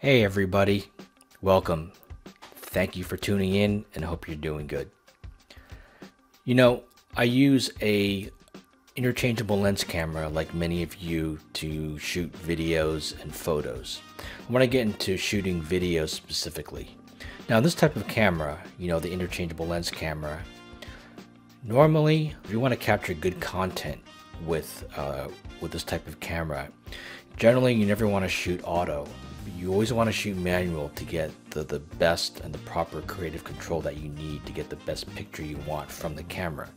Hey everybody, welcome. Thank you for tuning in and hope you're doing good. You know, I use a interchangeable lens camera like many of you to shoot videos and photos. I want to get into shooting videos specifically. Now this type of camera, the interchangeable lens camera, normally if you want to capture good content with this type of camera, generally you never want to shoot auto. You always want to shoot manual to get the best and the proper creative control that you need to get the best picture you want from the camera.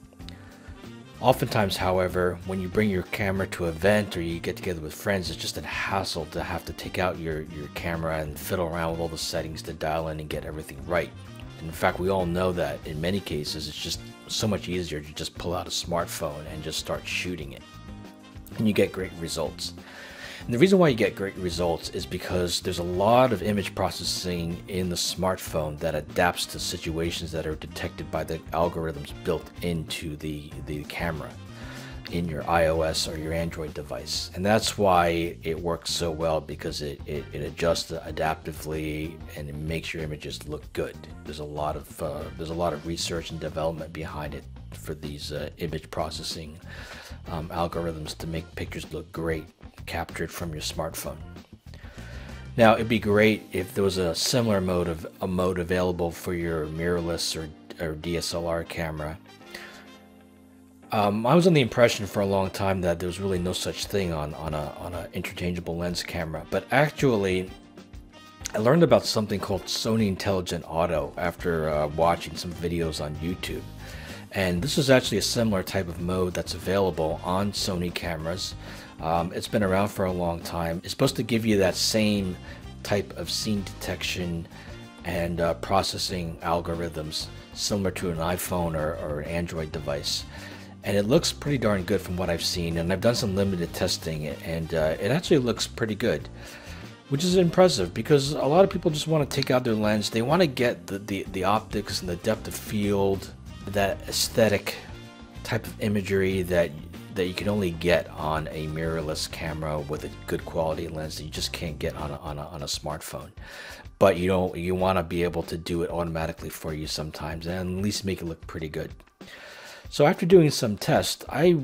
Oftentimes, however, when you bring your camera to an event or you get together with friends, it's just a hassle to have to take out your camera and fiddle around with all the settings to dial in and get everything right. In fact, we all know that in many cases it's just so much easier to just pull out a smartphone and just start shooting it, and you get great results. And the reason why you get great results is because there's a lot of image processing in the smartphone that adapts to situations that are detected by the algorithms built into the camera in your iOS or your Android device. And that's why it works so well, because it adjusts adaptively and it makes your images look good. There's a lot of research and development behind it for these image processing algorithms to make pictures look great captured from your smartphone. Now it'd be great if there was a similar mode available for your mirrorless or DSLR camera. I was under the impression for a long time that there was really no such thing on a interchangeable lens camera, but actually I learned about something called Sony Intelligent Auto after watching some videos on YouTube. And this is actually a similar type of mode that's available on Sony cameras. It's been around for a long time. It's supposed to give you that same type of scene detection and processing algorithms similar to an iPhone or an Android device. And it looks pretty darn good from what I've seen, and I've done some limited testing, and it actually looks pretty good, which is impressive because a lot of people just want to take out their lens. They want to get the optics and the depth of field, that aesthetic type of imagery that you can only get on a mirrorless camera with a good quality lens that you just can't get on a smartphone. But you want to be able to do it automatically for you sometimes, and at least make it look pretty good. So after doing some tests, I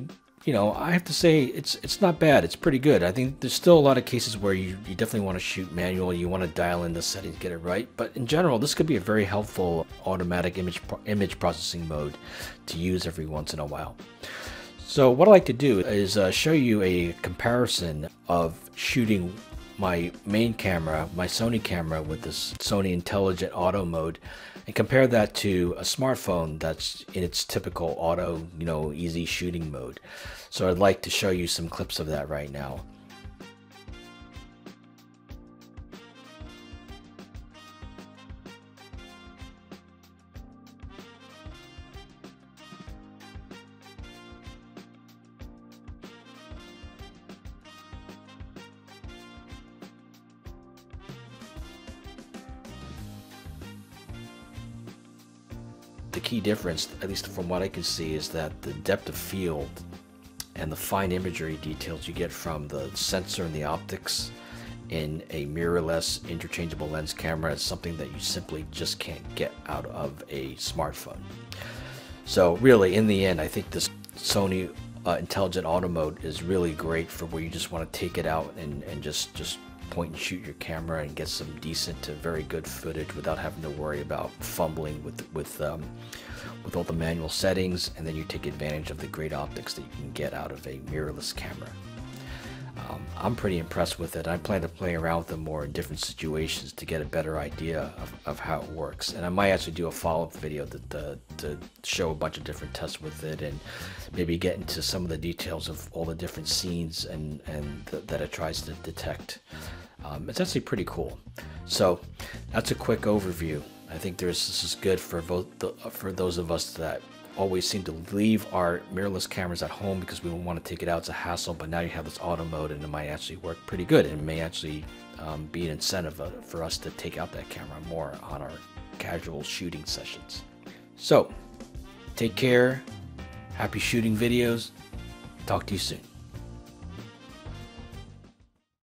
have to say it's not bad. It's pretty good. I think there's still a lot of cases where you definitely want to shoot manual. You want to dial in the settings, get it right. But in general, this could be a very helpful automatic image processing mode to use every once in a while. So what I like to do is show you a comparison of shooting my main camera, my Sony camera, with this Sony Intelligent Auto mode, and compare that to a smartphone that's in its typical auto, easy shooting mode. So I'd like to show you some clips of that right now. The key difference, at least from what I can see, is that the depth of field and the fine imagery details you get from the sensor and the optics in a mirrorless interchangeable lens camera is something that you simply just can't get out of a smartphone. So really, in the end, I think this Sony Intelligent Auto mode is really great for where you just want to take it out and just point and shoot your camera and get some decent to very good footage without having to worry about fumbling with all the manual settings, and then you take advantage of the great optics that you can get out of a mirrorless camera. I'm pretty impressed with it. I plan to play around with them more in different situations to get a better idea of how it works, and I might actually do a follow-up video to show a bunch of different tests with it and maybe get into some of the details of all the different scenes and that it tries to detect. It's actually pretty cool. So that's a quick overview. I think this is good for for those of us that always seem to leave our mirrorless cameras at home because we don't want to take it out. It's a hassle, but now you have this auto mode and it might actually work pretty good, and it may actually be an incentive for us to take out that camera more on our casual shooting sessions. So take care, happy shooting videos, talk to you soon.